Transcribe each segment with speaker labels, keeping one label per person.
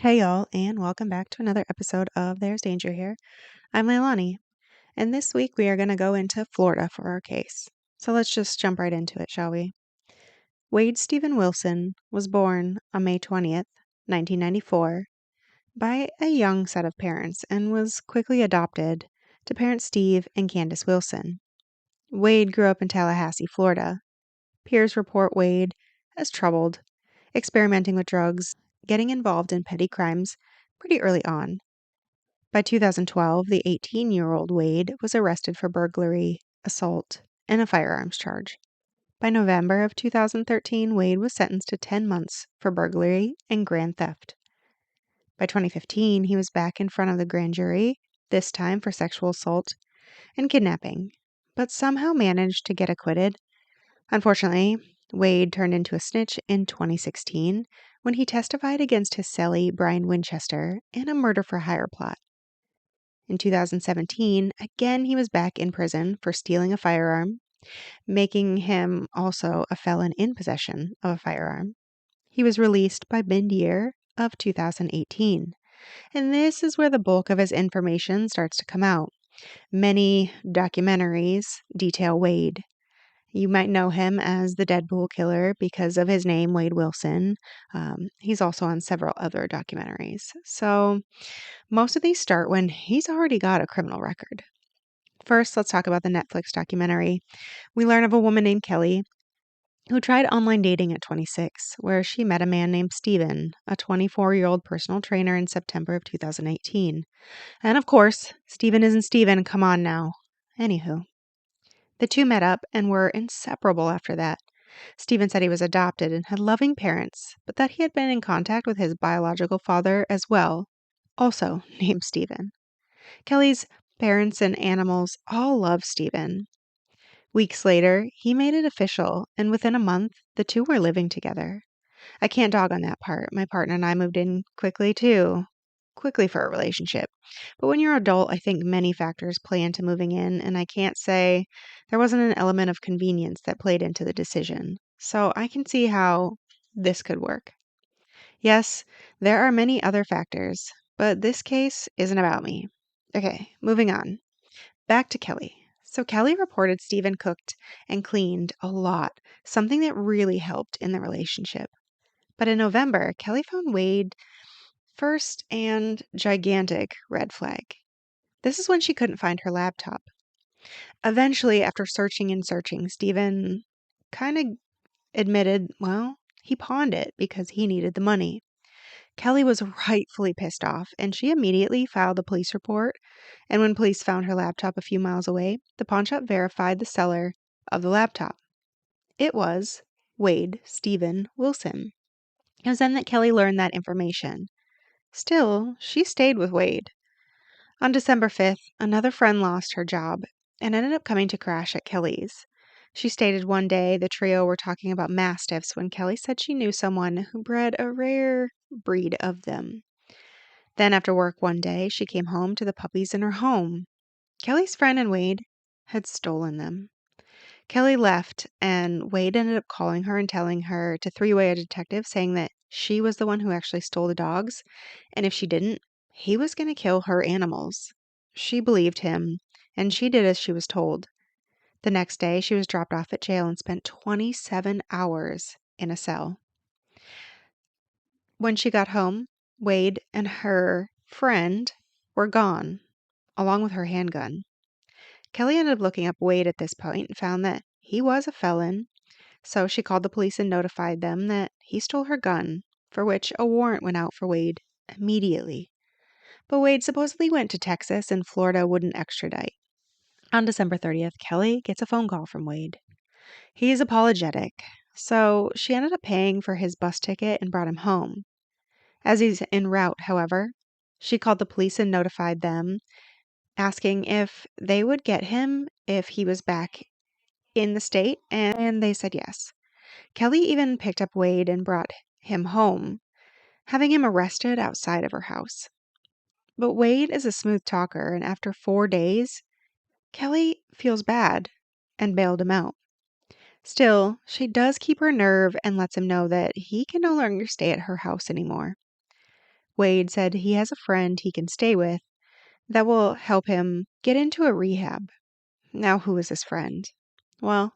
Speaker 1: Hey y'all, and welcome back to another episode of There's Danger Here. I'm Leilani, and this week we are going to go into Florida for our case. So let's just jump right into it, shall we? Wade Stephen Wilson was born on May 20th, 1994, by a young set of parents and was quickly adopted to parents Steve and Candace Wilson. Wade grew up in Tallahassee, Florida. Peers report Wade as troubled, experimenting with drugs, getting involved in petty crimes pretty early on. By 2012, the 18-year-old Wade was arrested for burglary, assault, and a firearms charge. By November of 2013, Wade was sentenced to 10 months for burglary and grand theft. By 2015, he was back in front of the grand jury, this time for sexual assault and kidnapping, but somehow managed to get acquitted. Unfortunately, Wade turned into a snitch in 2016 when he testified against his cellie, Brian Winchester, in a murder-for-hire plot. In 2017, again he was back in prison for stealing a firearm, making him also a felon in possession of a firearm. He was released by mid-year of 2018, and this is where the bulk of his information starts to come out. Many documentaries detail Wade. You might know him as the Deadpool killer because of his name, Wade Wilson. He's also on several other documentaries. So most of these start when he's already got a criminal record. First, let's talk about the Netflix documentary. We learn of a woman named Kelly who tried online dating at 26, where she met a man named Steven, a 24-year-old personal trainer, in September of 2018. And of course, Steven isn't Steven, come on now. Anywho, the two met up and were inseparable after that. Steven said he was adopted and had loving parents, but that he had been in contact with his biological father as well, also named Steven. Kelly's parents and animals all love Steven. Weeks later, he made it official, and within a month, the two were living together. I can't dog on that part. My partner and I moved in quickly, too. Quickly for a relationship. But when you're an adult, I think many factors play into moving in, and I can't say there wasn't an element of convenience that played into the decision. So I can see how this could work. Yes, there are many other factors, but this case isn't about me. Okay, moving on. Back to Kelly. So Kelly reported Steven cooked and cleaned a lot, something that really helped in the relationship. But in November, Kelly found Wade first and gigantic red flag. This is when she couldn't find her laptop. Eventually, after searching and searching, Steven kind of admitted, well, he pawned it because he needed the money. Kelly was rightfully pissed off, and she immediately filed a police report. And when police found her laptop a few miles away, the pawnshop verified the seller of the laptop. It was Wade Stephen Wilson. It was then that Kelly learned that information. Still, she stayed with Wade. On December 5th, another friend lost her job and ended up coming to crash at Kelly's. She stated one day the trio were talking about mastiffs when Kelly said she knew someone who bred a rare breed of them. Then after work one day, she came home to the puppies in her home. Kelly's friend and Wade had stolen them. Kelly left, and Wade ended up calling her and telling her to three-way a detective, saying that she was the one who actually stole the dogs, and if she didn't, he was going to kill her animals. She believed him, and she did as she was told. The next day, she was dropped off at jail and spent 27 hours in a cell. When she got home, Wade and her friend were gone, along with her handgun. Kelly ended up looking up Wade at this point and found that he was a felon, so she called the police and notified them that he stole her gun, for which a warrant went out for Wade immediately. But Wade supposedly went to Texas and Florida wouldn't extradite. On December 30th, Kelly gets a phone call from Wade. He's apologetic, so she ended up paying for his bus ticket and brought him home. As he's en route, however, she called the police and notified them, asking if they would get him if he was back in the state, and they said yes. Kelly even picked up Wade and brought him home, having him arrested outside of her house. But Wade is a smooth talker, and after 4 days, Kelly feels bad and bailed him out. Still, she does keep her nerve and lets him know that he can no longer stay at her house anymore. Wade said he has a friend he can stay with that will help him get into a rehab. Now, who is this friend? Well,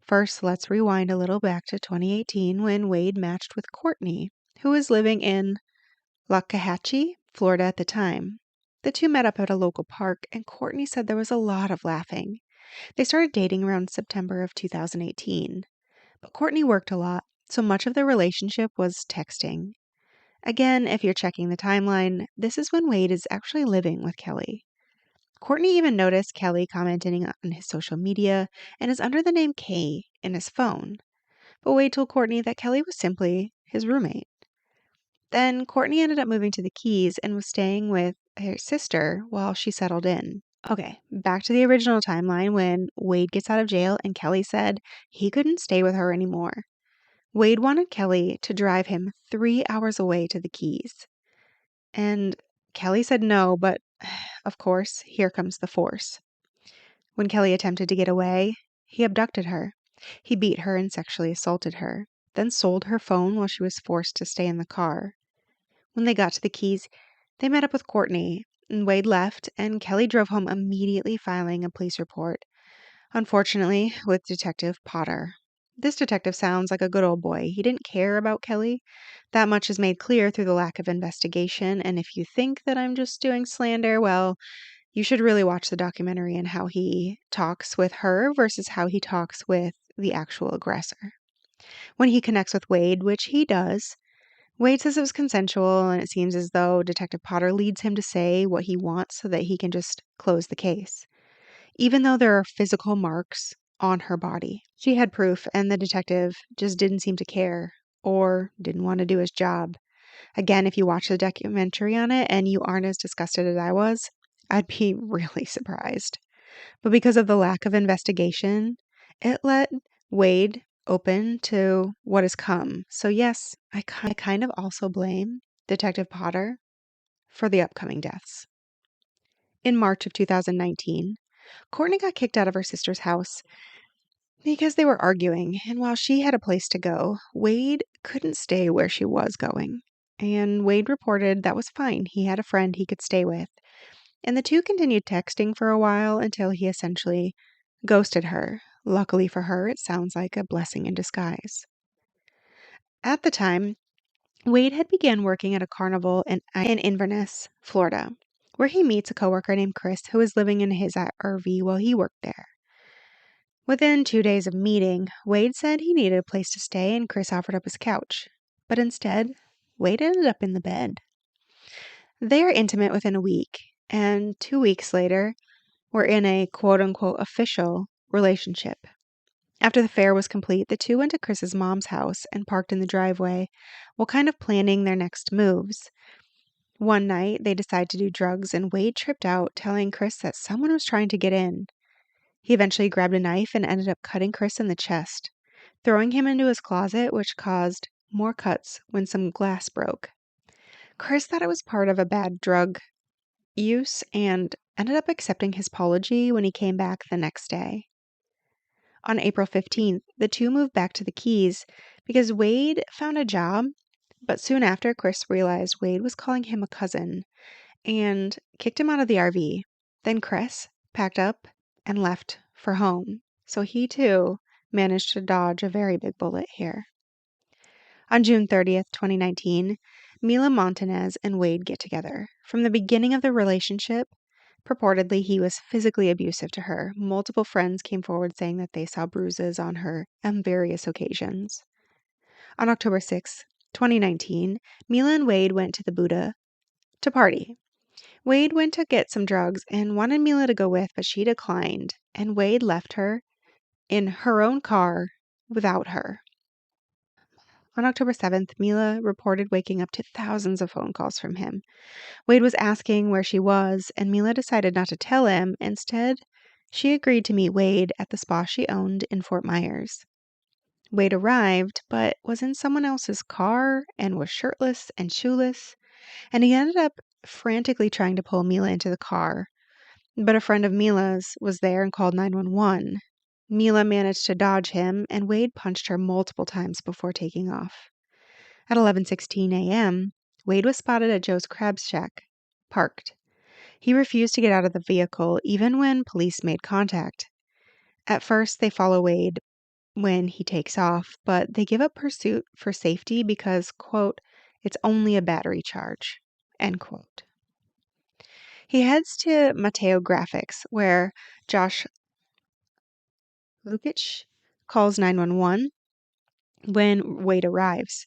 Speaker 1: first, let's rewind a little back to 2018 when Wade matched with Courtney, who was living in Lockahachie, Florida at the time. The two met up at a local park, and Courtney said there was a lot of laughing. They started dating around September of 2018. But Courtney worked a lot, so much of their relationship was texting. Again, if you're checking the timeline, this is when Wade is actually living with Kelly. Courtney even noticed Kelly commenting on his social media and is under the name Kay in his phone. But Wade told Courtney that Kelly was simply his roommate. Then Courtney ended up moving to the Keys and was staying with her sister while she settled in. Okay, back to the original timeline when Wade gets out of jail and Kelly said he couldn't stay with her anymore. Wade wanted Kelly to drive him 3 hours away to the Keys. And Kelly said no, but of course, here comes the force. When Kelly attempted to get away, he abducted her. He beat her and sexually assaulted her, then sold her phone while she was forced to stay in the car. When they got to the Keys, they met up with Courtney, and Wade left, and Kelly drove home immediately filing a police report, unfortunately, with Detective Potter. This detective sounds like a good old boy. He didn't care about Kelly. That much is made clear through the lack of investigation, and if you think that I'm just doing slander, well, you should really watch the documentary and how he talks with her versus how he talks with the actual aggressor. When he connects with Wade, which he does, Wade says it was consensual, and it seems as though Detective Potter leads him to say what he wants so that he can just close the case. Even though there are physical marks on her body, she had proof, and the detective just didn't seem to care or didn't want to do his job. Again, if you watch the documentary on it and you aren't as disgusted as I was, I'd be really surprised. But because of the lack of investigation, it let Wade open to what has come. So yes, I kind of also blame Detective Potter for the upcoming deaths. In March of 2019, Courtney got kicked out of her sister's house because they were arguing, and while she had a place to go, Wade couldn't stay where she was going. And Wade reported that was fine. He had a friend he could stay with. And the two continued texting for a while until he essentially ghosted her. Luckily for her, it sounds like a blessing in disguise. At the time, Wade had began working at a carnival in Inverness, Florida, where he meets a coworker named Chris who is living in his RV while he worked there. Within 2 days of meeting, Wade said he needed a place to stay and Chris offered up his couch. But instead, Wade ended up in the bed. They are intimate within a week, and 2 weeks later, were in a quote-unquote official relationship. After the fair was complete, the two went to Chris's mom's house and parked in the driveway while kind of planning their next moves. One night, they decided to do drugs, and Wade tripped out, telling Chris that someone was trying to get in. He eventually grabbed a knife and ended up cutting Chris in the chest, throwing him into his closet, which caused more cuts when some glass broke. Chris thought it was part of a bad drug use and ended up accepting his apology when he came back the next day. On April 15th, the two moved back to the Keys because Wade found a job, but soon after, Chris realized Wade was calling him a cousin and kicked him out of the RV. Then Chris packed up and left for home, so he too managed to dodge a very big bullet here. On June 30th, 2019, Mila Montanez and Wade get together. From the beginning of the relationship, purportedly he was physically abusive to her. Multiple friends came forward saying that they saw bruises on her on various occasions. On October 6, 2019, Mila and Wade went to the Buddha to party. Wade went to get some drugs and wanted Mila to go with, but she declined, and Wade left her in her own car without her. On October 7th, Mila reported waking up to thousands of phone calls from him. Wade was asking where she was, and Mila decided not to tell him. Instead, she agreed to meet Wade at the spa she owned in Fort Myers. Wade arrived, but was in someone else's car and was shirtless and shoeless, and he ended up frantically trying to pull Mila into the car. But a friend of Mila's was there and called 911. Mila managed to dodge him, and Wade punched her multiple times before taking off. At 11:16 a.m., Wade was spotted at Joe's Crab Shack, parked. He refused to get out of the vehicle even when police made contact. At first, they follow Wade when he takes off, but they give up pursuit for safety because, quote, it's only a battery charge, end quote. He heads to Mateo Graphics, where Josh Lukic calls 911 when Wade arrives.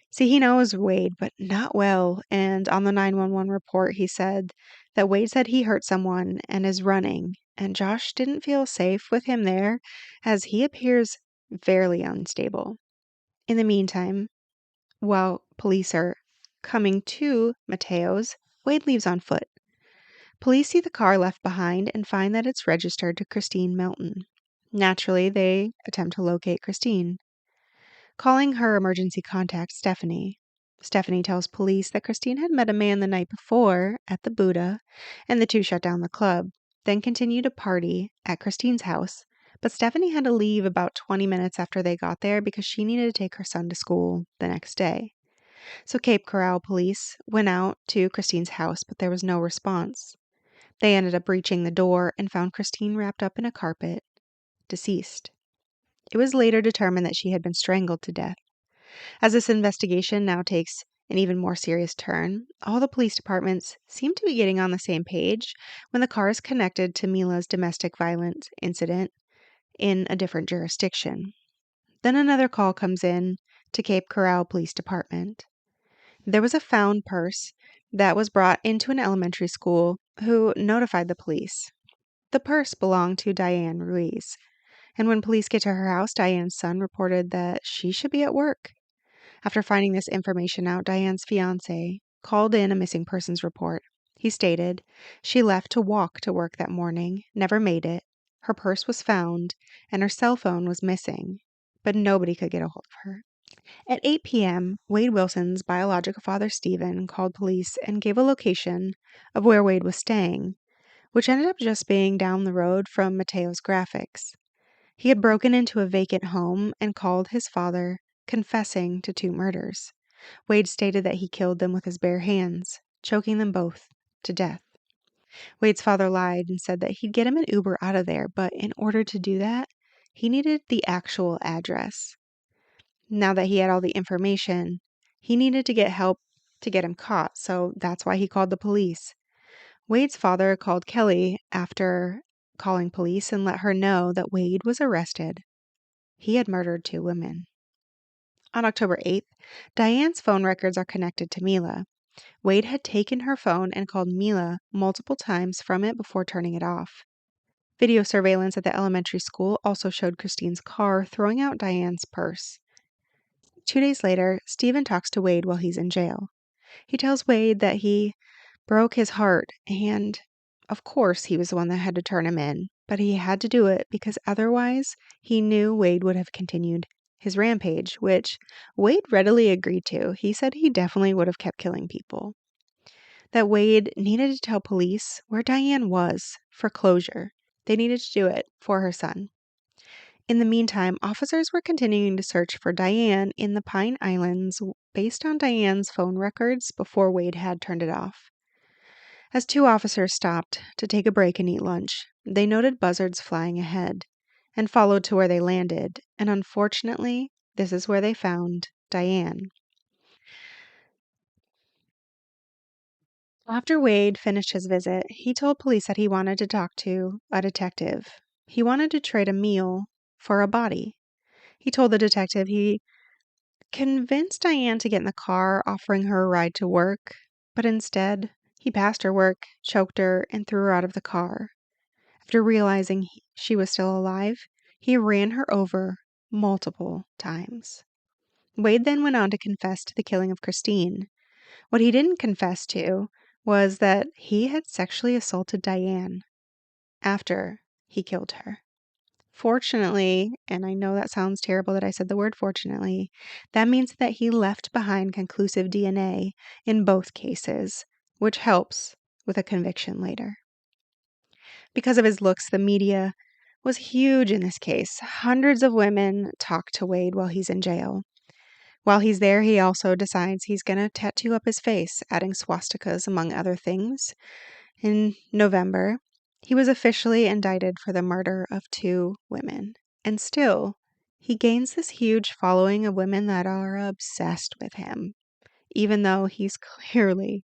Speaker 1: See, he knows Wade, but not well, and on the 911 report, he said that Wade said he hurt someone and is running, and Josh didn't feel safe with him there, as he appears fairly unstable. In the meantime, while police are coming to Mateo's, Wade leaves on foot. Police see the car left behind and find that it's registered to Christine Melton. Naturally, they attempt to locate Christine. Calling her emergency contact, Stephanie. Stephanie tells police that Christine had met a man the night before at the Buddha, and the two shut down the club, then continued to party at Christine's house. But Stephanie had to leave about 20 minutes after they got there because she needed to take her son to school the next day. So Cape Coral police went out to Christine's house, but there was no response. They ended up breaching the door and found Christine wrapped up in a carpet, deceased. It was later determined that she had been strangled to death. As this investigation now takes an even more serious turn, all the police departments seem to be getting on the same page when the car is connected to Mila's domestic violence incident in a different jurisdiction. Then another call comes in to Cape Coral Police Department. There was a found purse that was brought into an elementary school who notified the police. The purse belonged to Dianne Ruiz, and when police get to her house, Diane's son reported that she should be at work. After finding this information out, Diane's fiancé called in a missing persons report. He stated she left to walk to work that morning, never made it, her purse was found, and her cell phone was missing, but nobody could get a hold of her. At 8 p.m., Wade Wilson's biological father, Stephen, called police and gave a location of where Wade was staying, which ended up just being down the road from Mateo's Graphics. He had broken into a vacant home and called his father, confessing to 2 murders. Wade stated that he killed them with his bare hands, choking them both to death. Wade's father lied and said that he'd get him an Uber out of there, but in order to do that, he needed the actual address. Now that he had all the information, he needed to get help to get him caught, so that's why he called the police. Wade's father called Kelly after calling police and let her know that Wade was arrested. He had murdered 2 women. On October 8th, Diane's phone records are connected to Mila. Wade had taken her phone and called Mila multiple times from it before turning it off. Video surveillance at the elementary school also showed Christine's car throwing out Diane's purse. 2 days later, Stephen talks to Wade while he's in jail. He tells Wade that he broke his heart and, of course, he was the one that had to turn him in, but he had to do it because otherwise he knew Wade would have continued his rampage, which Wade readily agreed to. He said he definitely would have kept killing people. That Wade needed to tell police where Dianne was for closure. They needed to do it for her son. In the meantime, officers were continuing to search for Dianne in the Pine Islands based on Diane's phone records before Wade had turned it off. As 2 officers stopped to take a break and eat lunch, they noted buzzards flying ahead and followed to where they landed, and unfortunately, this is where they found Dianne. After Wade finished his visit, he told police that he wanted to talk to a detective. He wanted to trade a meal for a body. He told the detective he convinced Dianne to get in the car, offering her a ride to work, but instead, he passed her work, choked her, and threw her out of the car. After realizing she was still alive, he ran her over multiple times. Wade then went on to confess to the killing of Christine. What he didn't confess to was that he had sexually assaulted Dianne after he killed her. Fortunately, and I know that sounds terrible that I said the word fortunately, that means that he left behind conclusive DNA in both cases, which helps with a conviction later. Because of his looks, the media was huge in this case. Hundreds of women talk to Wade while he's in jail. While he's there, he also decides he's going to tattoo up his face, adding swastikas among other things. In November, he was officially indicted for the murder of 2 women. And still, he gains this huge following of women that are obsessed with him, even though he's clearly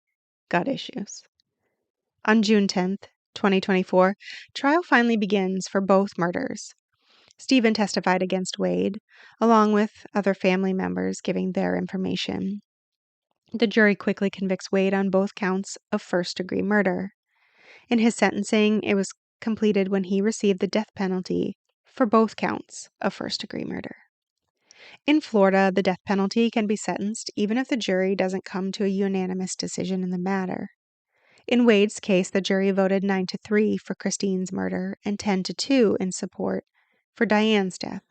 Speaker 1: got issues. On June 10th, 2024, trial finally begins for both murders. Stephen testified against Wade, along with other family members giving their information. The jury quickly convicts Wade on both counts of first-degree murder. In his sentencing, it was completed when he received the death penalty for both counts of first-degree murder. In Florida, the death penalty can be sentenced even if the jury doesn't come to a unanimous decision in the matter. In Wade's case, the jury voted 9-3 for Christine's murder and 10-2 in support for Dianne's death.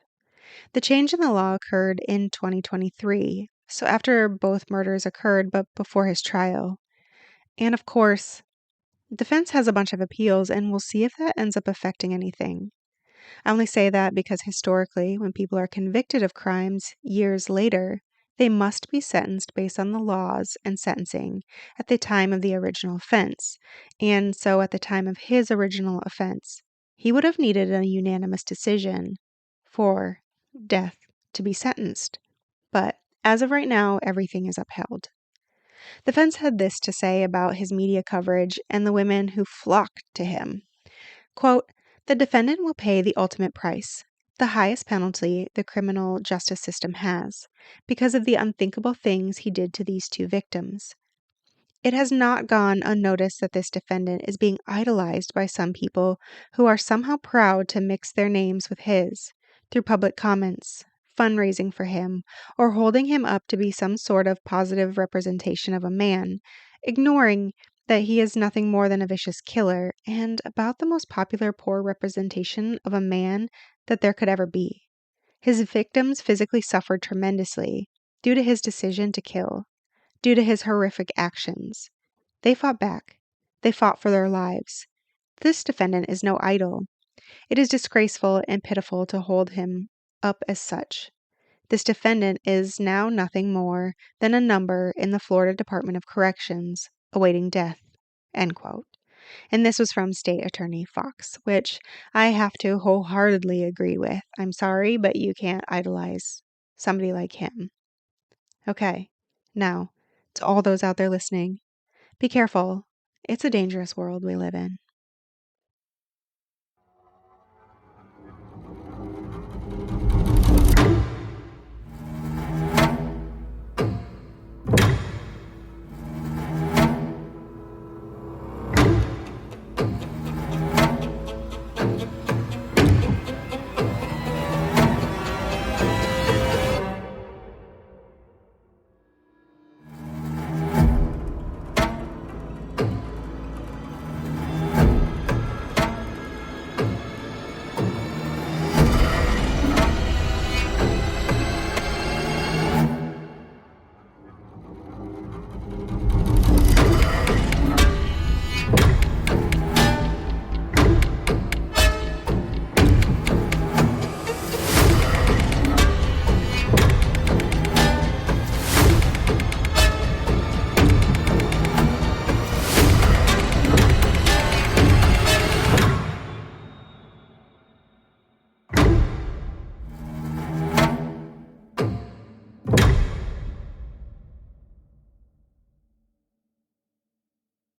Speaker 1: The change in the law occurred in 2023, so after both murders occurred but before his trial. And of course, defense has a bunch of appeals, and we'll see if that ends up affecting anything. I only say that because historically, when people are convicted of crimes years later, they must be sentenced based on the laws and sentencing at the time of the original offense. And so at the time of his original offense, he would have needed a unanimous decision for death to be sentenced. But as of right now, everything is upheld. The defense had this to say about his media coverage and the women who flocked to him. Quote, "The defendant will pay the ultimate price, the highest penalty the criminal justice system has, because of the unthinkable things he did to these 2 victims. It has not gone unnoticed that this defendant is being idolized by some people who are somehow proud to mix their names with his, through public comments, fundraising for him, or holding him up to be some sort of positive representation of a man, ignoring that he is nothing more than a vicious killer, and about the most popular poor representation of a man that there could ever be. His victims physically suffered tremendously due to his decision to kill, due to his horrific actions. They fought back. They fought for their lives. This defendant is no idol. It is disgraceful and pitiful to hold him up as such. This defendant is now nothing more than a number in the Florida Department of Corrections, awaiting death." End quote. And this was from State Attorney Fox, which I have to wholeheartedly agree with. I'm sorry, but you can't idolize somebody like him. Okay, now, to all those out there listening, be careful. It's a dangerous world we live in.